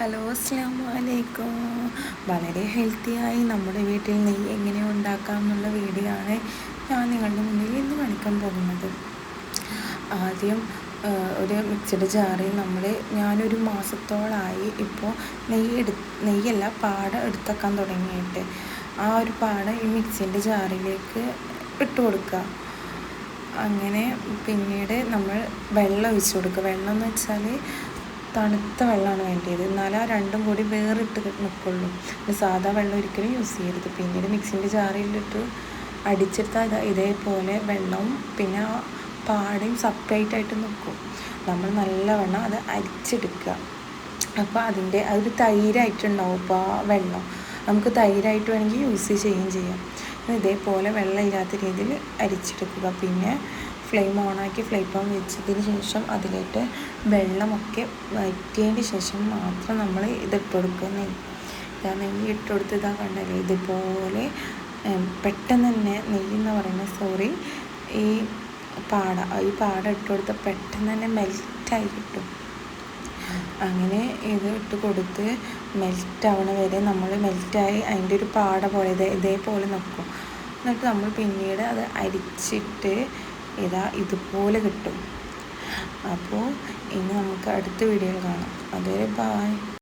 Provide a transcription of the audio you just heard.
Hello, അസ്സലാമു അലൈക്കും. വളരെ ഹെൽത്തിയായി നമ്മുടെ വീട്ടിൽ നെയ്യ് എങ്ങനെ ഉണ്ടാക്കാം എന്നുള്ള വീഡിയോ ആണ് ഞാൻ നിങ്ങളുടെ മുന്നിൽ ഇന്ന് കാണിക്കാൻ പോകുന്നത്. ആദ്യം ഒരു മിക്സിയുടെ ജാറിൽ ഞാനൊരു മാസത്തോളമായി ഇപ്പോൾ നെയ്യല്ല പാട എടുത്തേക്കാൻ തുടങ്ങിയിട്ട്. ആ ഒരു പാട ഈ മിക്സിൻ്റെ ജാറിലേക്ക് ഇട്ട് കൊടുക്കുക. അങ്ങനെ പിന്നീട് നമ്മൾ വെള്ളം ഒഴിച്ച് കൊടുക്കുക. വെള്ളം എന്ന് വെച്ചാൽ തണുത്ത വെള്ളമാണ് വേണ്ടത്, എന്നാലും ആ രണ്ടും കൂടി വേറിട്ട് നിൽക്കുള്ളൂ. സാധാ വെള്ളം ഒരിക്കലും യൂസ് ചെയ്യരുത്. പിന്നീട് മിക്സിൻ്റെ ജാറിലിട്ട് അടിച്ചെടുത്താൽ ഇതേപോലെ വെള്ളവും പിന്നെ ആ പാടയും സെപ്പറേറ്റ് ആയിട്ട് നിൽക്കും. നമ്മൾ നല്ലവണ്ണം അത് അരിച്ചെടുക്കുക. അപ്പോൾ അതൊരു തൈരായിട്ടുണ്ടാവും. അപ്പോൾ ആ വെള്ളം നമുക്ക് തൈരായിട്ട് വേണമെങ്കിൽ യൂസ് ചെയ്യുകയും ചെയ്യാം. ഇതേപോലെ വെള്ളമില്ലാത്ത രീതിയിൽ അരിച്ചെടുക്കുക. പിന്നെ ഫ്ലെയിം ഓണാക്കി ഫ്ലെയിം പാൻ വെച്ചതിന് ശേഷം അതിലേക്ക് വെള്ളമൊക്കെ വറ്റിയതിന് ശേഷം മാത്രം നമ്മൾ ഇതിട്ട് കൊടുക്കുന്നത്. നെയ്യ് ഇട്ട് കൊടുത്ത് ഇതാ കണ്ടല്ലേ, ഇതുപോലെ പെട്ടെന്ന് തന്നെ ഈ പാട ഇട്ട് കൊടുത്ത് പെട്ടെന്ന് തന്നെ മെൽറ്റായി കിട്ടും. അങ്ങനെ ഇത് ഇട്ട് കൊടുത്ത് മെൽറ്റാവണ വരെ മെൽറ്റായി അതിൻ്റെ ഒരു പാട പോലെ ഇതേപോലെ നിൽക്കും. എന്നിട്ട് നമ്മൾ പിന്നീട് അത് അരിച്ചിട്ട് ഇതുപോലെ കിട്ടും. അപ്പോൾ ഇനി നമുക്ക് അടുത്ത വീഡിയോയിൽ കാണാം. അതുവരെ ബായ്.